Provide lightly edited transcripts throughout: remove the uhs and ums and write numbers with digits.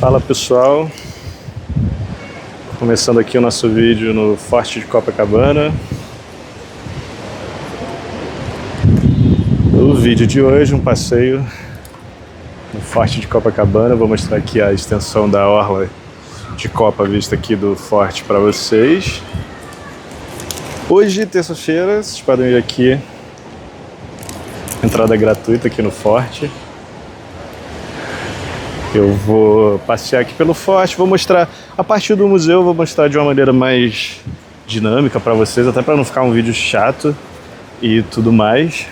Fala pessoal, começando aqui o nosso vídeo no Forte de Copacabana. O vídeo de hoje, um passeio no Forte de Copacabana. Vou mostrar aqui a extensão da orla de Copa vista aqui do Forte para vocês. Hoje, terça-feira, vocês podem ver aqui, entrada gratuita aqui no Forte. Eu vou passear aqui pelo Forte, vou mostrar a parte do museu, vou mostrar de uma maneira mais dinâmica para vocês, até para não ficar um vídeo chato e tudo mais.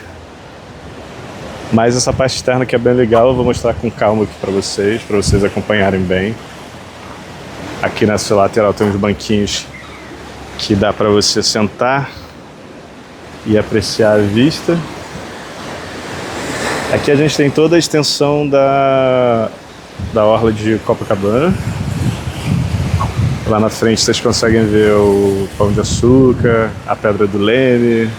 Mas essa parte externa que é bem legal, eu vou mostrar com calma aqui para vocês acompanharem bem. Aqui nessa lateral tem uns banquinhos que dá para você sentar e apreciar a vista. Aqui a gente tem toda a extensão da orla de Copacabana. Lá na frente vocês conseguem ver o Pão de Açúcar, a Pedra do Leme.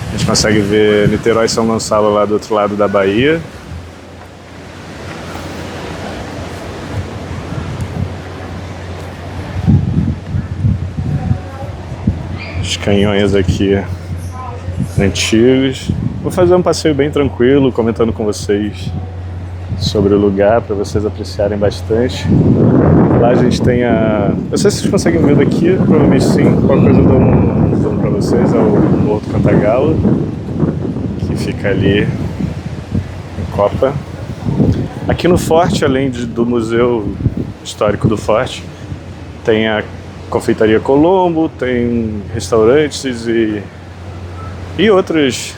A gente consegue ver Niterói e São Gonçalo lá do outro lado da Bahia. Os canhões aqui antigos. Vou fazer um passeio bem tranquilo, comentando com vocês sobre o lugar, para vocês apreciarem bastante. Lá a gente tem a... não sei se vocês conseguem ver daqui, provavelmente sim. Qualquer coisa eu dou um zoom para vocês. É o Morro do Cantagalo, que fica ali em Copa. Aqui no Forte, além do Museu Histórico do Forte, tem a Confeitaria Colombo, tem restaurantes e outros.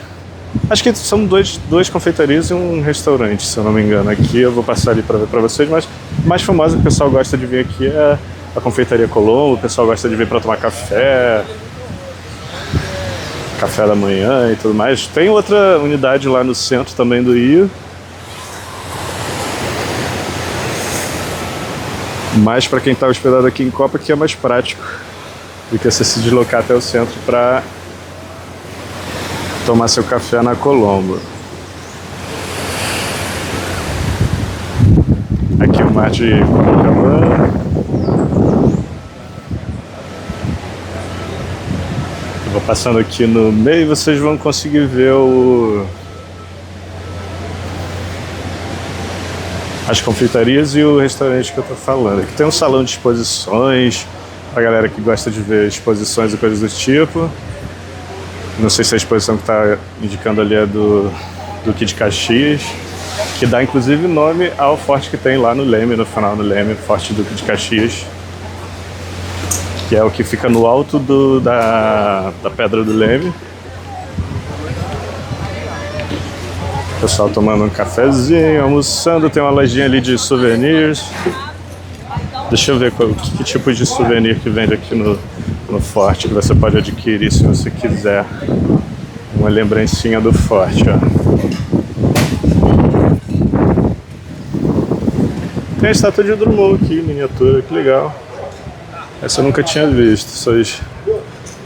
Acho que são duas confeitarias e um restaurante, se eu não me engano. Aqui eu vou passar ali para ver para vocês, mas a mais famosa que o pessoal gosta de vir aqui é a Confeitaria Colombo. O pessoal gosta de vir para tomar café da manhã e tudo mais. Tem outra unidade lá no centro também do Rio, mas para quem está hospedado aqui em Copa, que é mais prático do que você se deslocar até o centro para tomar seu café na Colombo. Aqui o mar de Copacabana. Eu vou passando aqui no meio e vocês vão conseguir ver as confeitarias e o restaurante que eu tô falando. Aqui tem um salão de exposições pra galera que gosta de ver exposições e coisas do tipo. Não sei se a exposição que está indicando ali é do Duque de Caxias, que dá inclusive nome ao forte que tem lá no Leme, no final do Leme, Forte Duque de Caxias, que é o que fica no alto da Pedra do Leme. O pessoal tomando um cafezinho, almoçando, tem uma lojinha ali de souvenirs. Deixa eu ver que tipo de souvenir que vende aqui no Forte, que você pode adquirir se você quiser. Uma lembrancinha do Forte, ó. Tem a estátua de Drummond aqui, miniatura, que legal. Essa eu nunca tinha visto. Essas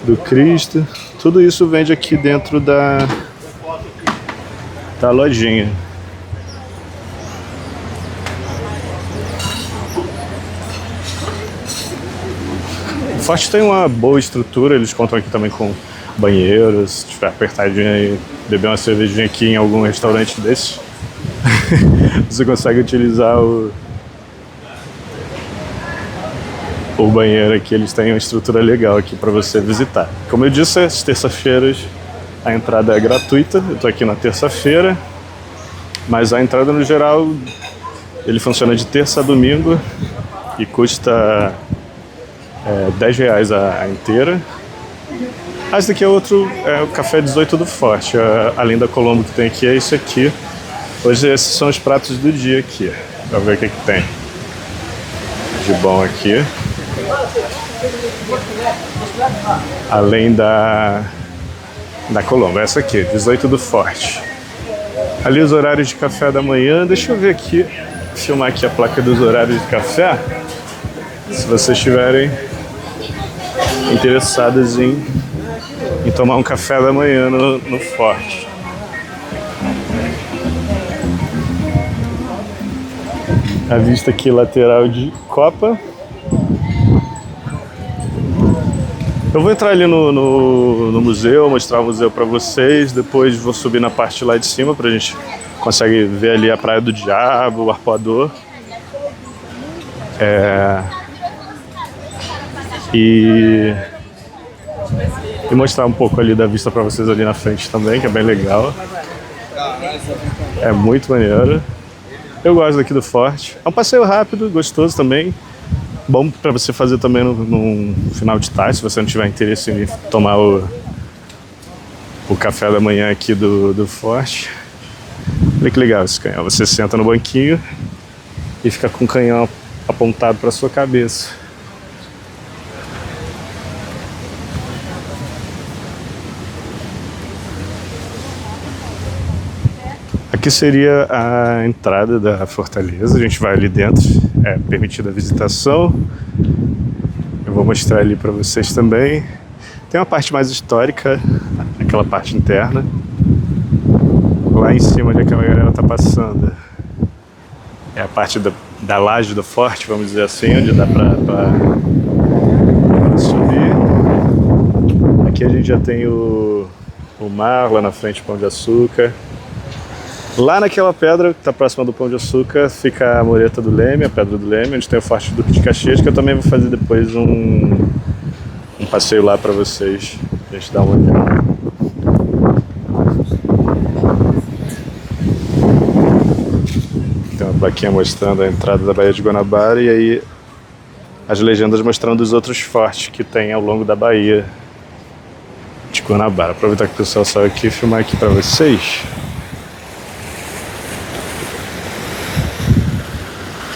do Cristo. Tudo isso vende aqui dentro da lojinha. O Forte tem uma boa estrutura, eles contam aqui também com banheiros, se tiver apertadinho aí, beber uma cervejinha aqui em algum restaurante desses, você consegue utilizar o banheiro aqui. Eles têm uma estrutura legal aqui para você visitar. Como eu disse, às terças-feiras a entrada é gratuita. Eu tô aqui na terça-feira, mas a entrada no geral, ele funciona de terça a domingo e custa R$10 a inteira. Esse daqui é outro, o Café 18 do Forte. Além da Colombo que tem aqui, é isso aqui. Hoje esses são os pratos do dia aqui. Pra ver o que tem de bom aqui. Além da Colombo, essa aqui, 18 do Forte. Ali os horários de café da manhã. Deixa eu ver aqui, filmar aqui a placa dos horários de café. Se vocês estiverem interessados em tomar um café da manhã no Forte. A vista aqui lateral de Copa. Eu vou entrar ali no museu, mostrar o museu para vocês, depois vou subir na parte lá de cima pra gente conseguir ver ali a Praia do Diabo, o Arpoador. E mostrar um pouco ali da vista para vocês ali na frente também, que é bem legal. É muito maneiro. Eu gosto daqui do Forte. É um passeio rápido, gostoso também. Bom para você fazer também num final de tarde, se você não tiver interesse em tomar o café da manhã aqui do Forte. Olha que legal esse canhão. Você senta no banquinho e fica com o canhão apontado para sua cabeça. Aqui seria a entrada da fortaleza, a gente vai ali dentro, é permitida a visitação. Eu vou mostrar ali para vocês também. Tem uma parte mais histórica, aquela parte interna. Lá em cima onde aquela galera tá passando é a parte da laje do forte, vamos dizer assim, onde dá pra subir. Aqui a gente já tem o mar, lá na frente o Pão de Açúcar. Lá naquela pedra que está próxima do Pão de Açúcar fica a Mureta do Leme, a Pedra do Leme, onde tem o Forte Duque de Caxias, que eu também vou fazer depois um passeio lá para vocês, a gente dar uma olhada. Tem uma plaquinha mostrando a entrada da Baía de Guanabara e aí as legendas mostrando os outros fortes que tem ao longo da Baía de Guanabara. Aproveitar que o pessoal saiu aqui e filmar aqui para vocês.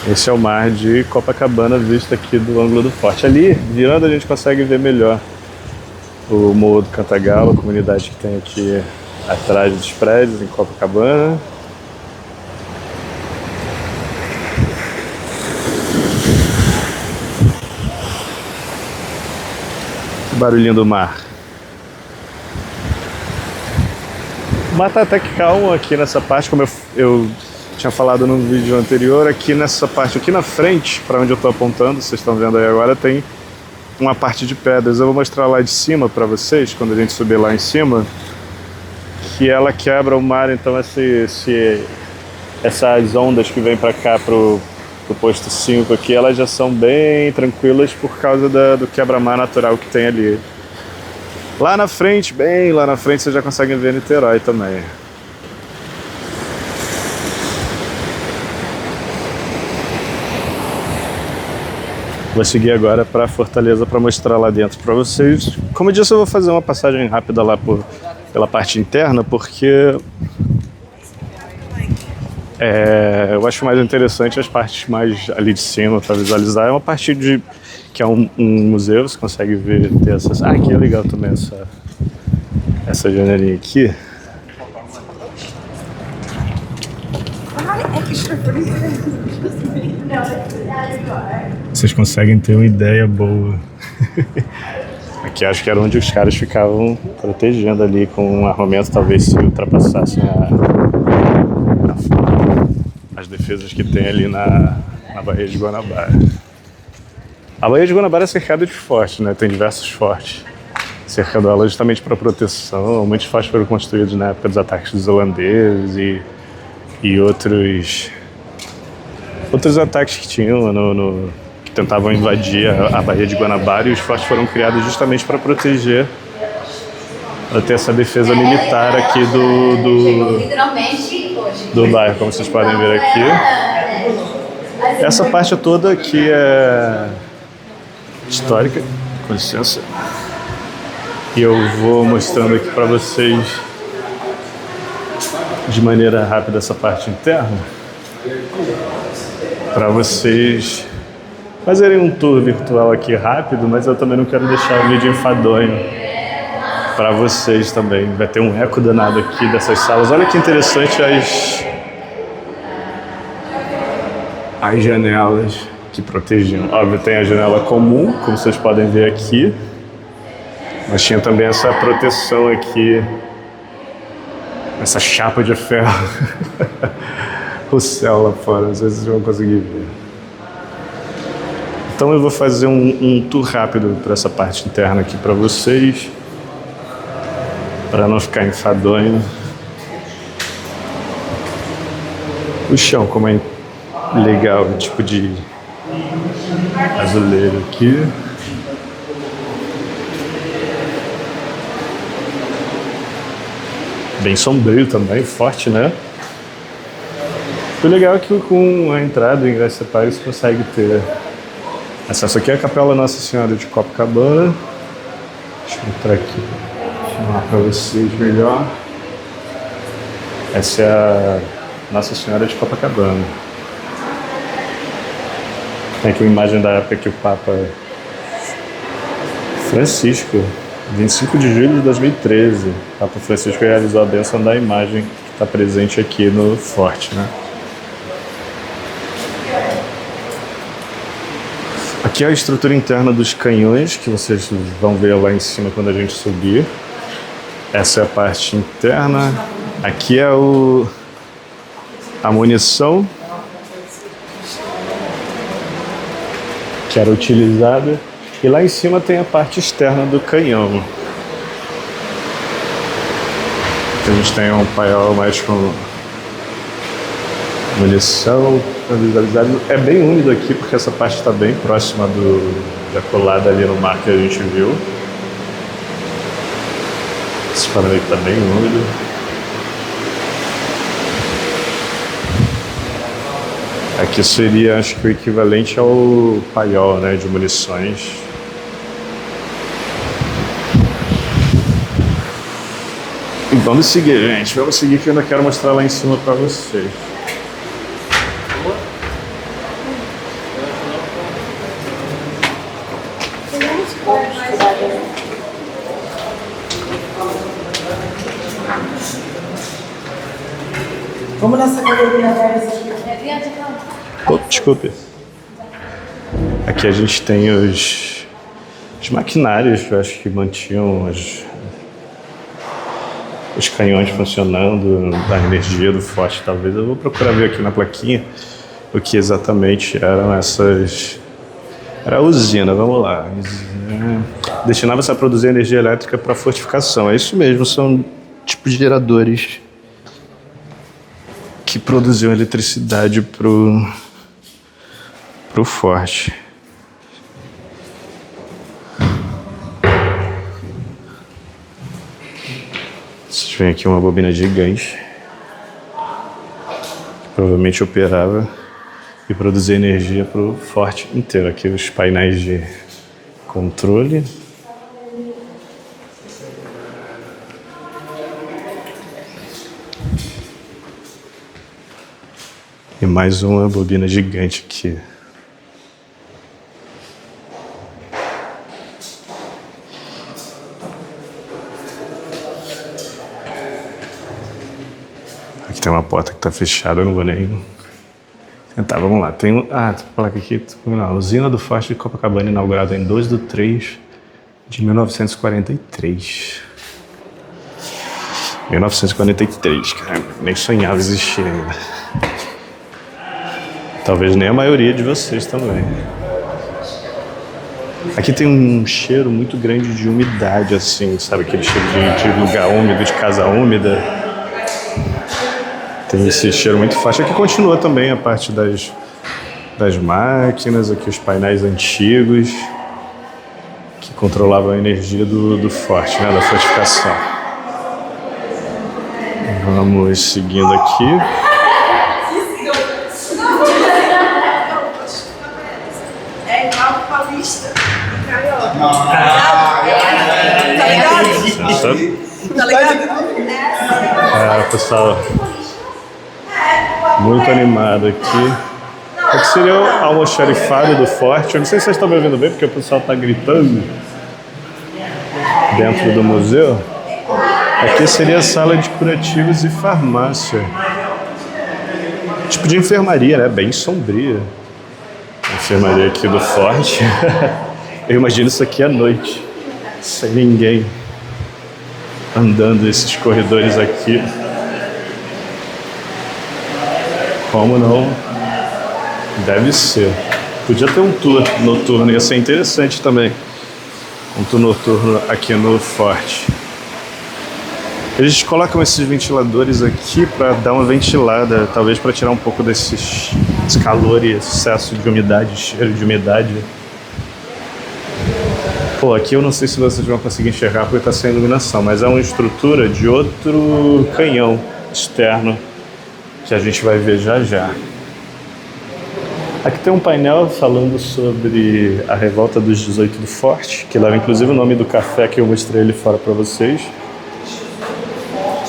Esse é o mar de Copacabana visto aqui do ângulo do forte. Ali, virando, a gente consegue ver melhor o Morro do Cantagalo, a comunidade que tem aqui atrás dos prédios em Copacabana. O barulhinho do mar. O mar tá até que calmo aqui nessa parte, como eu tinha falado no vídeo anterior. Aqui nessa parte, aqui na frente, para onde eu estou apontando, vocês estão vendo aí agora, tem uma parte de pedras. Eu vou mostrar lá de cima para vocês, quando a gente subir lá em cima, que ela quebra o mar. Então essas ondas que vêm para cá pro posto 5 aqui, elas já são bem tranquilas por causa do quebra-mar natural que tem ali. Lá na frente, bem lá na frente, vocês já conseguem ver Niterói também. Vou seguir agora para a Fortaleza para mostrar lá dentro para vocês. Como eu disse, eu vou fazer uma passagem rápida lá pela parte interna, porque eu acho mais interessante as partes mais ali de cima para visualizar. É uma parte que é um museu, você consegue ver, ter essas... Ah, aqui é legal também essa janelinha aqui. Vocês conseguem ter uma ideia boa. Aqui acho que era onde os caras ficavam protegendo ali com um armamento, talvez se ultrapassassem as defesas que tem ali na Baía de Guanabara. A Baía de Guanabara é cercada de fortes, né? Tem diversos fortes cercando ela justamente para proteção. Muitos fortes foram construídos na época dos ataques dos holandeses e outros ataques que tinham que tentavam invadir a Baía de Guanabara, e os fortes foram criados justamente para proteger, para ter essa defesa militar aqui do bairro, como vocês podem ver aqui. Essa parte toda aqui é histórica, com licença, e eu vou mostrando aqui para vocês de maneira rápida essa parte interna, para vocês fazerem um tour virtual aqui rápido, mas eu também não quero deixar o vídeo enfadonho para vocês também. Vai ter um eco danado aqui dessas salas. Olha que interessante as janelas que protegiam. Óbvio, tem a janela comum, como vocês podem ver aqui, mas tinha também essa proteção aqui, essa chapa de ferro o céu lá fora, não sei se vocês vão conseguir ver. Então eu vou fazer um tour rápido por essa parte interna aqui para vocês, para não ficar enfadonho. O chão, como é legal, o tipo de azuleiro aqui. Bem sombrio também, forte, né? O legal é que com a entrada em ingresso separado você consegue ter acesso. Aqui é a Capela Nossa Senhora de Copacabana. Deixa eu entrar aqui para vocês melhor. Essa é a Nossa Senhora de Copacabana. Tem aqui uma imagem da época que o Papa Francisco, 25 de julho de 2013, o Papa Francisco realizou a bênção da imagem que está presente aqui no forte, né? Aqui é a estrutura interna dos canhões, que vocês vão ver lá em cima quando a gente subir. Essa é a parte interna. Aqui é a munição que era utilizada. E lá em cima tem a parte externa do canhão. A gente tem um paiol mais com munição visualizado. É bem úmido aqui porque essa parte está bem próxima da colada ali no mar que a gente viu. Esse panorama está bem úmido. Aqui seria, acho que o equivalente ao paiol, né, de munições. E vamos seguir, gente. Vamos seguir que eu ainda quero mostrar lá em cima para vocês. Vamos nessa cadeira aqui. Desculpe. Aqui a gente tem os maquinários que eu acho que mantinham os canhões funcionando, da energia do forte, talvez. Eu vou procurar ver aqui na plaquinha o que exatamente eram essas... Era a usina, vamos lá. Destinava-se a produzir energia elétrica para fortificação. É isso mesmo, são tipos de geradores que produziam eletricidade pro forte. Vocês veem aqui uma bobina gigante que provavelmente operava e produzia energia para o forte inteiro. Aqui os painéis de controle. E mais uma bobina gigante aqui. Aqui tem uma porta que está fechada, eu não vou nem tentar. Vamos lá. Tem placa aqui. A usina do Forte de Copacabana, inaugurada em 2 de 3 de 1943. 1943, cara. Nem sonhava existir ainda. Talvez nem a maioria de vocês também. Aqui tem um cheiro muito grande de umidade, assim, sabe? Aquele cheiro de lugar úmido, de casa úmida. Tem esse cheiro muito forte. Aqui continua também a parte das máquinas, aqui os painéis antigos que controlavam a energia do forte, né? Da fortificação. Vamos seguindo aqui. Tá ligado? Pessoal, muito animado aqui. Aqui seria o almoxarifado do forte. Eu não sei se vocês estão me ouvindo bem, porque o pessoal está gritando dentro do museu. Aqui seria a sala de curativos e farmácia. Tipo de enfermaria, né? Bem sombria. A enfermaria aqui do forte. Eu imagino isso aqui à noite, sem ninguém, andando esses corredores aqui, Como não? Deve ser. Podia ter um tour noturno, ia ser interessante também. Um tour noturno aqui no forte. Eles colocam esses ventiladores aqui para dar uma ventilada, talvez para tirar um pouco desse calor e excesso de umidade, cheiro de umidade. Pô, aqui eu não sei se vocês vão conseguir enxergar porque está sem iluminação, mas é uma estrutura de outro canhão externo que a gente vai ver já já. Aqui tem um painel falando sobre a revolta dos 18 do Forte, que leva inclusive o nome do café que eu mostrei ali fora para vocês.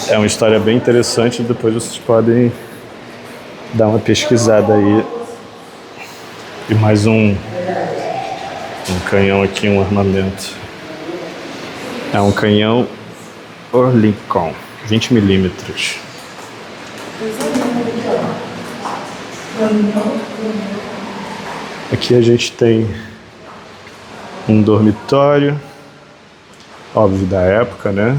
É uma história bem interessante, depois vocês podem dar uma pesquisada aí. E mais um canhão aqui, um armamento. É um canhão Oerlikon, 20 milímetros. Aqui a gente tem um dormitório, óbvio da época, né?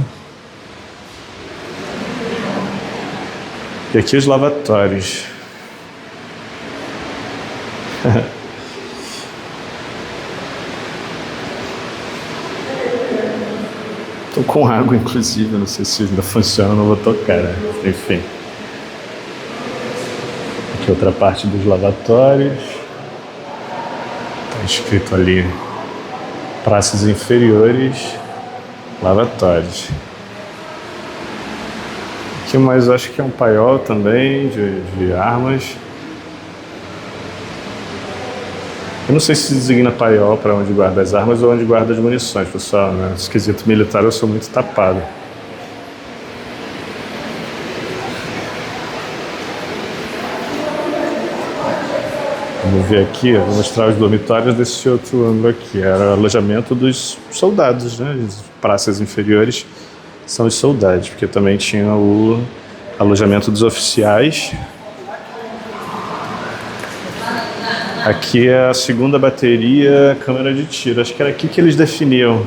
E aqui os lavatórios. Tô com água, inclusive, não sei se ainda funciona, não vou tocar, né? Enfim. Aqui outra parte dos lavatórios. Tá escrito ali, praças inferiores, lavatórios. Aqui mais acho que é um paiol também, de armas. Eu não sei se designa paiol para onde guarda as armas ou onde guarda as munições, pessoal, né? Esquisito militar, eu sou muito tapado. Vamos ver aqui, vou mostrar os dormitórios desse outro ângulo aqui. Era o alojamento dos soldados, né? As praças inferiores são os soldados, porque também tinha o alojamento dos oficiais. Aqui é a segunda bateria, câmera de tiro. Acho que era aqui que eles definiam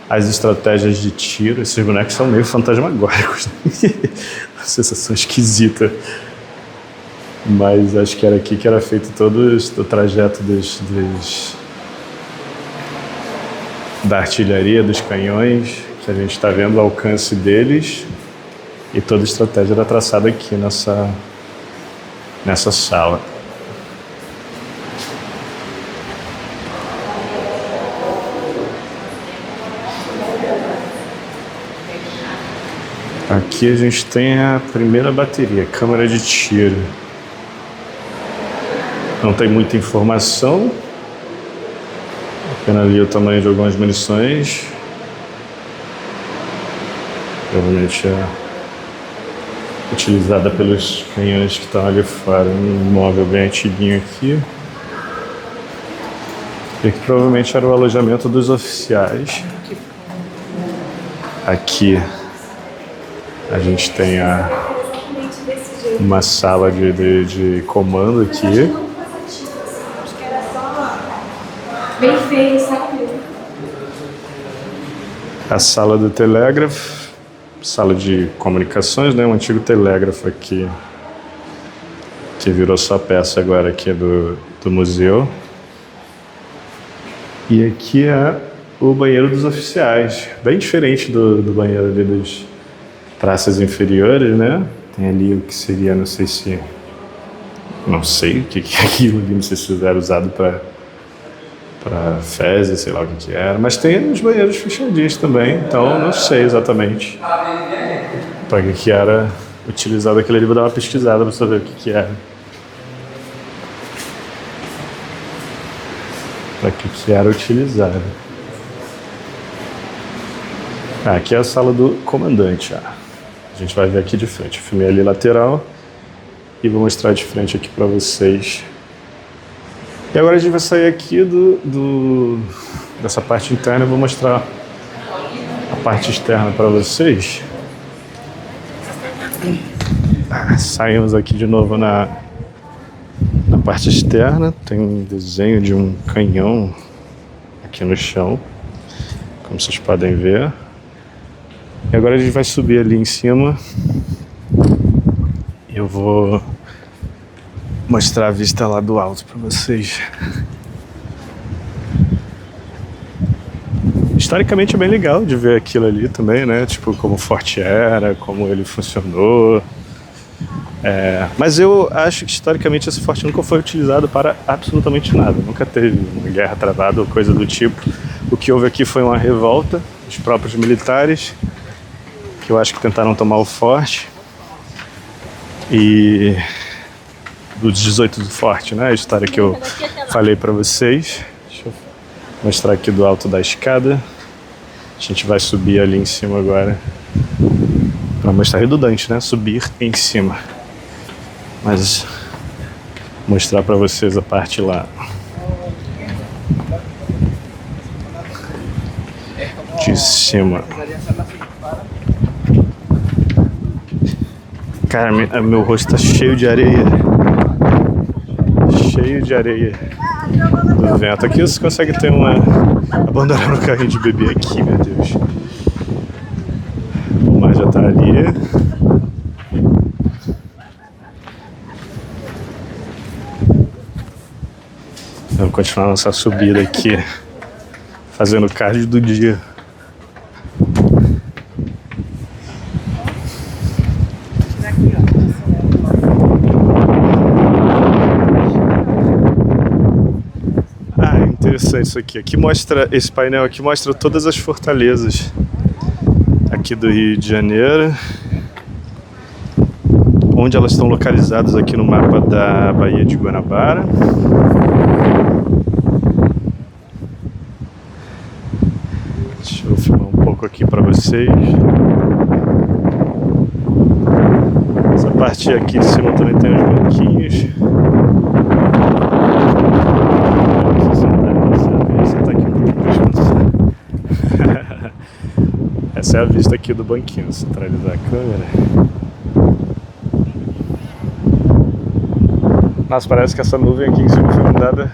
as estratégias de tiro. Esses bonecos são meio fantasmagóricos, né? Uma sensação esquisita. Mas acho que era aqui que era feito todo o trajeto da artilharia, dos canhões, que a gente está vendo o alcance deles. E toda a estratégia era traçada aqui nessa sala. Aqui a gente tem a primeira bateria, câmara de tiro. Não tem muita informação. Apenas ali o tamanho de algumas munições. Provavelmente é utilizada pelos canhões que estão ali fora. Um móvel bem antiguinho aqui. E aqui provavelmente era o alojamento dos oficiais. Aqui a gente tem uma sala de comando aqui. Bem feio, sabe? A sala do telégrafo, sala de comunicações, né? Um antigo telégrafo aqui, que virou só peça agora aqui do museu. E aqui é o banheiro dos oficiais, bem diferente do banheiro ali das praças inferiores, né? Tem ali o que seria, não sei o que é aquilo ali, não sei se era usado para fezes, sei lá o que era, mas tem os banheiros fechadinhos também, então não sei exatamente para que era utilizado aquele ali. Vou dar uma pesquisada para saber o que era. Para que era utilizado. Aqui é a sala do comandante. A gente vai ver aqui de frente. Eu filmei ali lateral e vou mostrar de frente aqui para vocês. E agora a gente vai sair aqui dessa parte interna. Eu vou mostrar a parte externa para vocês. Saímos aqui de novo na parte externa. Tem um desenho de um canhão aqui no chão, como vocês podem ver. E agora a gente vai subir ali em cima. Eu vou mostrar a vista lá do alto para vocês. Historicamente é bem legal de ver aquilo ali também, né? Tipo, como o forte era, como ele funcionou. Mas eu acho que historicamente esse forte nunca foi utilizado para absolutamente nada. Nunca teve uma guerra travada ou coisa do tipo. O que houve aqui foi uma revolta dos próprios militares, que eu acho que tentaram tomar o forte. E dos 18 do forte, né? A história que eu falei para vocês. Deixa eu mostrar aqui do alto da escada. A gente vai subir ali em cima agora. Para mostrar redundante, né? Subir em cima. Mas mostrar para vocês a parte lá de cima. Cara, meu rosto tá cheio de areia. Cheio de areia do vento. Aqui você consegue ter uma... Abandonar um carrinho de bebê aqui, meu Deus. O mar já tá ali. Vamos continuar nossa subida aqui, fazendo o cardio do dia. Interessante isso aqui. Esse painel aqui mostra todas as fortalezas aqui do Rio de Janeiro, onde elas estão localizadas aqui no mapa da Baía de Guanabara. Deixa eu filmar um pouco aqui para vocês. Essa parte aqui de cima também tem os banquinhos. Essa é a vista aqui do banquinho. Centralizar a câmera. Nossa, parece que essa nuvem aqui em cima foi mandada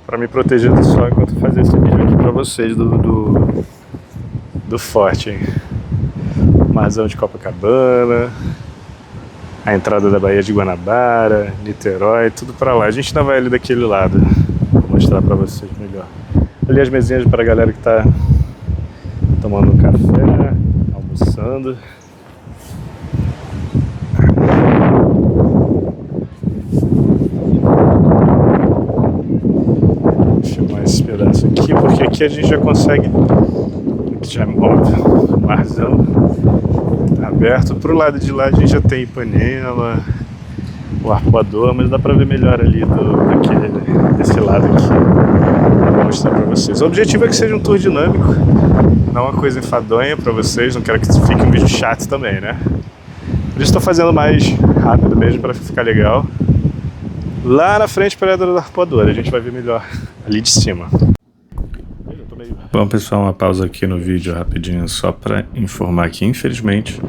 para me proteger do sol enquanto eu fazia esse vídeo aqui para vocês do forte, hein? Marzão de Copacabana, a entrada da Baía de Guanabara, Niterói, tudo para lá. A gente ainda vai ali daquele lado. Vou mostrar para vocês melhor. Ali as mesinhas para a galera que tá tomando um café, almoçando. Vou filmar esse pedaço aqui, porque aqui a gente já consegue, aqui já é óbvio, o marzão tá aberto. Pro lado de lá a gente já tem Ipanema, o Arpoador, mas dá pra ver melhor ali desse lado aqui. Vou mostrar pra vocês. O objetivo é que seja um tour dinâmico, não uma coisa enfadonha pra vocês, não quero que fique um vídeo chato também, né? Por isso estou fazendo mais rápido mesmo pra ficar legal. Lá na frente, Praia do Arpoador, a gente vai ver melhor ali de cima. Bom, pessoal, uma pausa aqui no vídeo rapidinho só para informar que, infelizmente,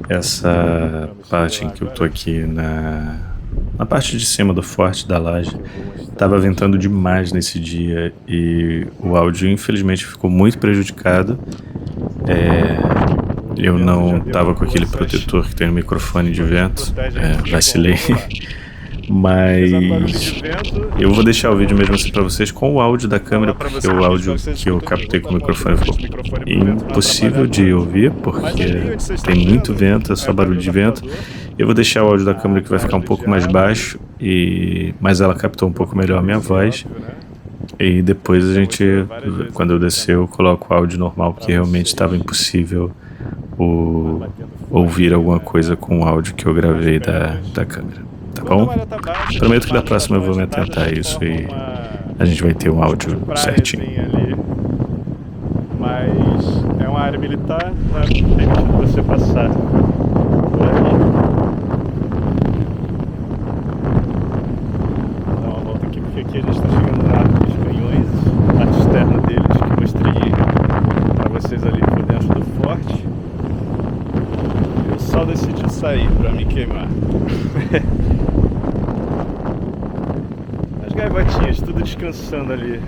essa parte em que eu tô aqui na parte de cima do forte da laje, estava ventando demais nesse dia e o áudio, infelizmente, ficou muito prejudicado. Eu não estava com aquele protetor que tem no microfone de vento, vacilei. Mas eu vou deixar o vídeo mesmo assim pra vocês com o áudio da câmera, porque o áudio que eu captei com o microfone ficou impossível de ouvir, porque tem muito vento, é só barulho de vento. Eu vou deixar o áudio da câmera que vai ficar um pouco mais baixo, mas ela captou um pouco melhor a minha voz. E depois a gente, quando eu descer, eu coloco o áudio normal, porque realmente estava impossível ouvir alguma coisa com o áudio que eu gravei da câmera. Tá bom? Prometo que da próxima eu vou me atentar a isso e a gente vai ter um áudio certinho. Mas é uma área militar, não é permitido você passar por ali. Vou dar uma volta aqui, porque aqui a gente está chegando na árvore dos canhões, a parte externa deles, que mostrei para vocês ali por dentro do forte. E o sol decidiu sair para me queimar. As gaivotinhas, tudo descansando ali.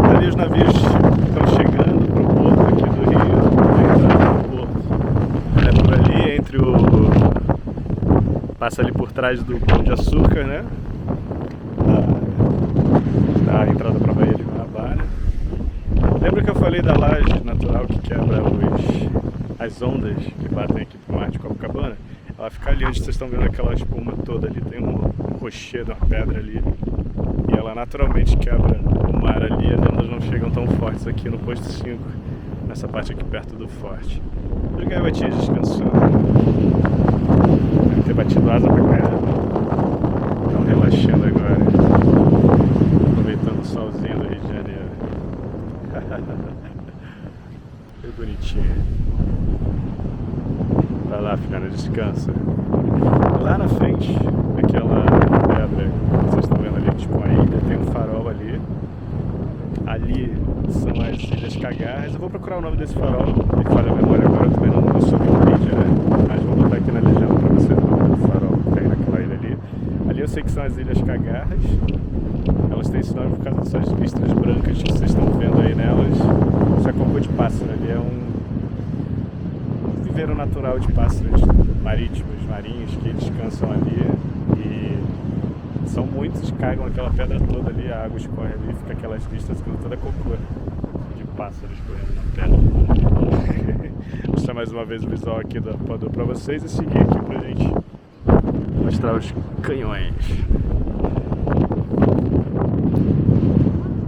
Ali os navios estão chegando para o porto aqui do Rio, para entrar no porto. É por ali, entre o passa ali por trás do Pão de Açúcar, né? Da entrada para a Baía de Guanabara. Lembra que eu falei da laje natural que quebra as ondas que batem aqui pro mar de Copacabana? Ela fica ali onde vocês estão vendo aquela espuma toda ali, tem um rochedo, uma pedra ali, e ela naturalmente quebra o mar ali, as ondas não chegam tão fortes aqui no posto 5, nessa parte aqui perto do forte. Os gaivotinhos descansando. Deve ter batido asa pra caramba. Estão relaxando agora, aproveitando o solzinho do Rio de Janeiro. Que bonitinho. Vai lá, filhana, descansa. Lá na frente, aquela pedra que vocês estão vendo ali, tipo a ilha, tem um farol ali. Ali são as Ilhas Cagarras. Eu vou procurar o nome desse farol, me falha a memória agora, eu também não sou Wikipedia, né? Mas vou botar aqui na legenda para vocês o nome do farol que tem naquela ilha ali. Ali eu sei que são as Ilhas Cagarras. Elas têm esse nome por causa dessas listras brancas que vocês estão vendo aí nelas. Isso é cocô de pássaro, ali é um viveiro natural de pássaros marítimos, marinhos, que descansam ali e são muitos, cagam aquela pedra toda ali, a água escorre ali, fica aquelas listras com toda cocô de pássaros correndo na pedra. Vou mostrar mais uma vez o visual aqui do arpoador para vocês e seguir aqui pra gente mostrar os canhões.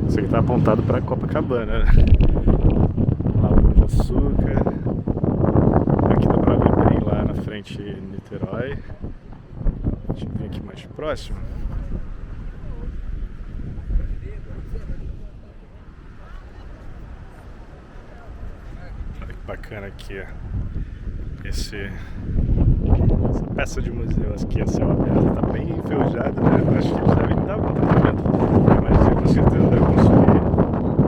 Isso aqui tá apontado para Copacabana, né? Lá o Pão de Açúcar. Aqui dá pra ver bem lá na frente Niterói. Deixa eu vir aqui mais próximo. Olha que bacana aqui, ó. Essa peça de museu aqui a céu aberto tá bem enferrujada, né? Eu acho que eles devem dar algum tratamento, mas com certeza deve consumir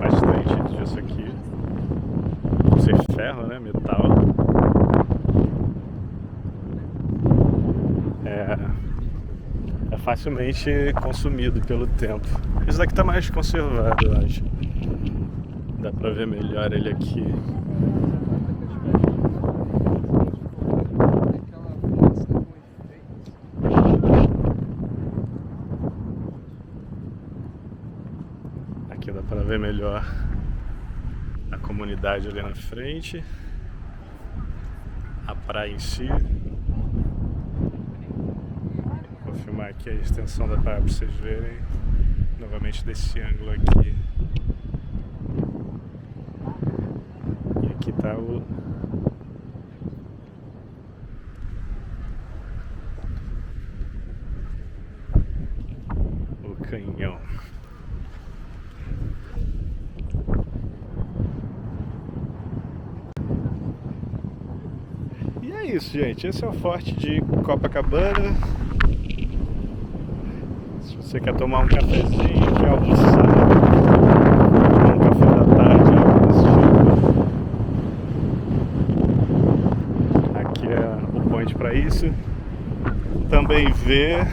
bastante disso aqui. Por ser ferro, né? Metal. É facilmente consumido pelo tempo. Esse daqui tá mais conservado, eu acho. Dá pra ver melhor ele aqui. Aqui dá pra ver melhor a comunidade ali na frente. A praia em si. Vou filmar aqui a extensão da praia para vocês verem novamente desse ângulo aqui. E aqui está o canhão. E é isso, gente. Esse é o forte de Copacabana. Se você quer tomar um cafezinho, quer almoçar, tomar um café da tarde, algo desse tipo, aqui é o point para isso. Também ver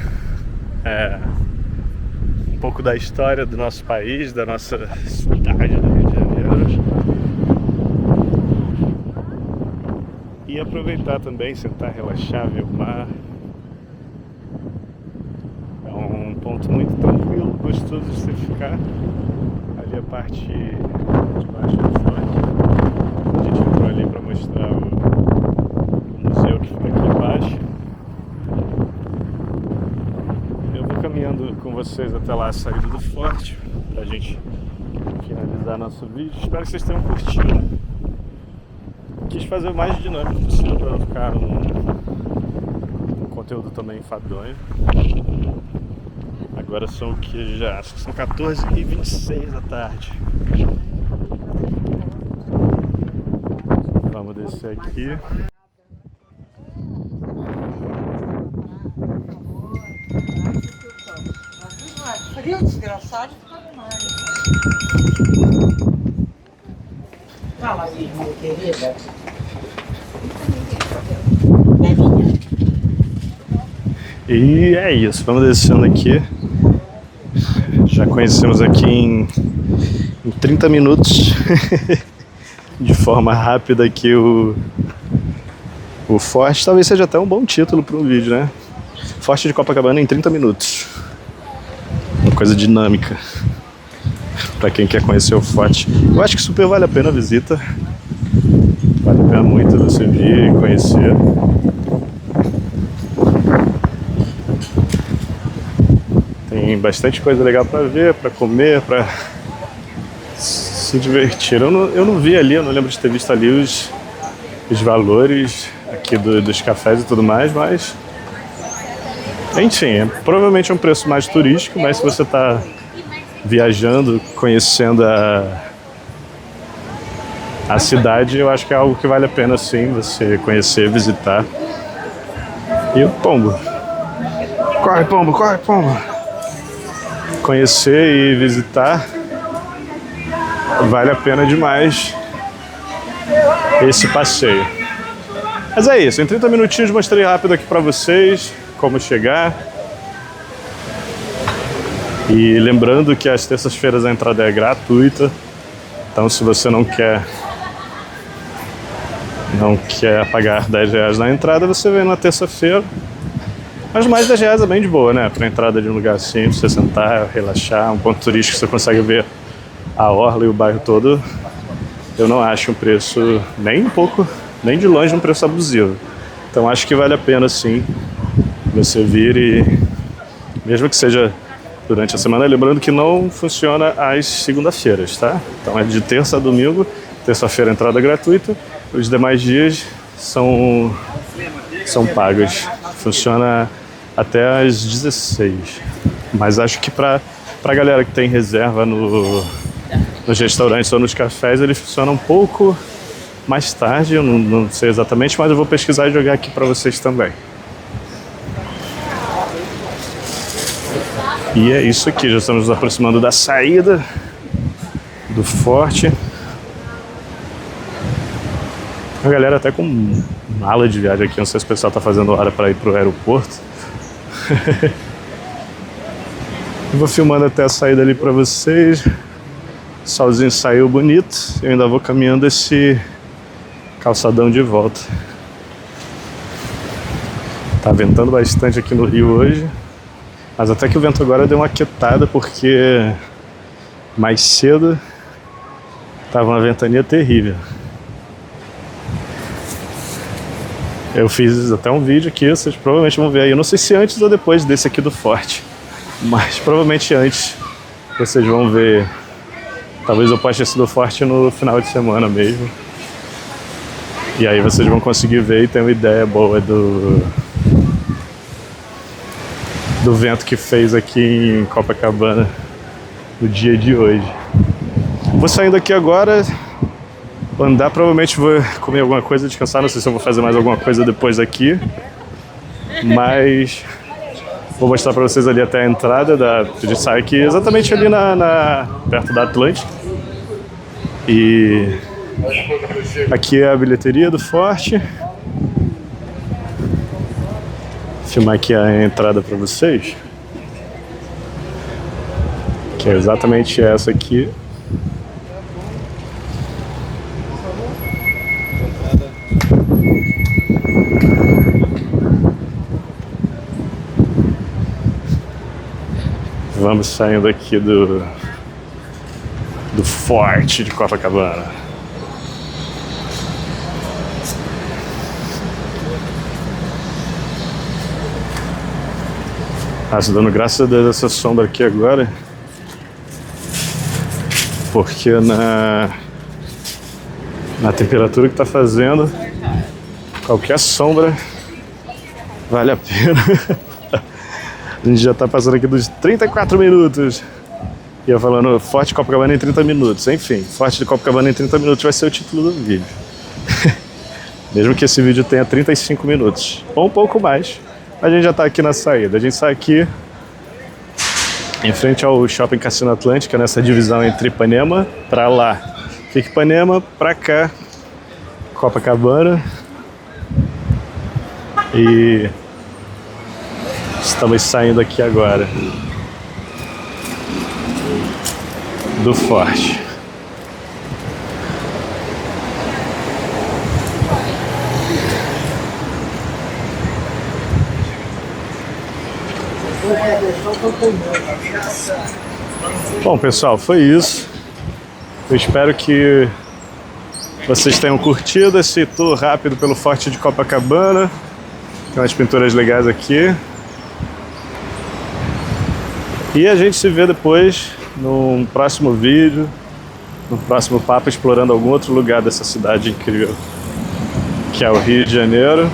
um pouco da história do nosso país, da nossa cidade do Rio de Janeiro. E aproveitar também, sentar, relaxar, ver o mar. É um ponto muito tranquilo, gostoso de você ficar. Ali a parte de baixo do forte. A gente entrou ali para mostrar o museu que fica aqui embaixo. Eu vou caminhando com vocês até lá a saída do forte, pra gente finalizar nosso vídeo. Espero que vocês tenham curtido. Quis fazer o mais dinâmico possível para não ficar um conteúdo também enfadonho. Agora são o que já? Acho que são 14h26 da tarde. Vamos descer aqui. Frio desgraçado, fica demais. Fala aí, minha querida. E é isso, vamos descendo aqui. Já conhecemos aqui em 30 minutos, de forma rápida aqui o forte. Talvez seja até um bom título para um vídeo, né? Forte de Copacabana em 30 minutos. Uma coisa dinâmica para quem quer conhecer o Forte. Eu acho que super vale a pena a visita. Vale a pena muito você vir e conhecer. Tem bastante coisa legal para ver, para comer, para se divertir. Eu não vi ali, eu não lembro de ter visto ali os valores aqui dos cafés e tudo mais, mas enfim, provavelmente é um preço mais turístico, mas se você está viajando, conhecendo a cidade, eu acho que é algo que vale a pena sim você conhecer, visitar. E o pombo. Corre, pombo, corre, pombo. Conhecer e visitar vale a pena demais esse passeio. Mas é isso, em 30 minutinhos mostrei rápido aqui pra vocês como chegar. E lembrando que às terças-feiras a entrada é gratuita. Então se você não quer pagar R$10 na entrada, você vem na terça-feira. Mas mais R$10 é bem de boa, né? Pra entrada de um lugar assim, pra você sentar, relaxar, um ponto turístico que você consegue ver a orla e o bairro todo. Eu não acho um preço nem um pouco, nem de longe um preço abusivo. Então acho que vale a pena sim você vir e, mesmo que seja durante a semana, lembrando que não funciona às segunda-feiras, tá? Então é de terça a domingo, terça-feira entrada gratuita, os demais dias são pagos. Funciona até às 16. Mas acho que pra galera que tem reserva nos restaurantes ou nos cafés, ele funciona um pouco mais tarde, eu não sei exatamente, mas eu vou pesquisar e jogar aqui pra vocês também. E é isso aqui, já estamos nos aproximando da saída do Forte. A galera até com mala de viagem aqui, não sei se o pessoal tá fazendo hora para ir pro aeroporto. Eu vou filmando até a saída ali para vocês. O solzinho saiu bonito, eu ainda vou caminhando esse calçadão de volta. Tá ventando bastante aqui no Rio hoje. Mas até que o vento agora deu uma quietada, porque mais cedo tava uma ventania terrível. Eu fiz até um vídeo aqui, vocês provavelmente vão ver aí. Eu não sei se antes ou depois desse aqui do Forte, mas provavelmente antes vocês vão ver. Talvez eu poste esse do Forte no final de semana mesmo. E aí vocês vão conseguir ver e ter uma ideia boa do vento que fez aqui em Copacabana no dia de hoje. Vou saindo aqui agora, andar, provavelmente vou comer alguma coisa, descansar, não sei se eu vou fazer mais alguma coisa depois aqui, mas vou mostrar pra vocês ali até a entrada de sair aqui, exatamente ali perto da Atlântica. E aqui é a bilheteria do Forte. Vou filmar aqui a entrada para vocês, que é exatamente essa aqui. Vamos saindo aqui do Forte de Copacabana. Estou dando graças a Deus essa sombra aqui agora, porque na temperatura que está fazendo, qualquer sombra vale a pena. A gente já está passando aqui dos 34 minutos. E eu falando Forte Copacabana em 30 minutos. Enfim, Forte de Copacabana em 30 minutos vai ser o título do vídeo. Mesmo que esse vídeo tenha 35 minutos, ou um pouco mais. A gente já tá aqui na saída. A gente sai aqui em frente ao Shopping Cassino Atlântica, nessa divisão entre Ipanema pra lá. Fica Ipanema, pra cá Copacabana. E estamos saindo aqui agora do Forte. Bom, pessoal, foi isso. Eu espero que vocês tenham curtido esse tour rápido pelo Forte de Copacabana. Tem umas pinturas legais aqui. E a gente se vê depois num próximo vídeo, no próximo papo, explorando algum outro lugar dessa cidade incrível que é o Rio de Janeiro.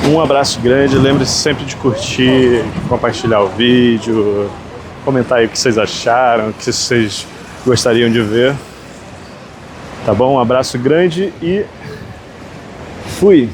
Um abraço grande, lembre-se sempre de curtir, compartilhar o vídeo, comentar aí o que vocês acharam, o que vocês gostariam de ver. Tá bom? Um abraço grande e fui!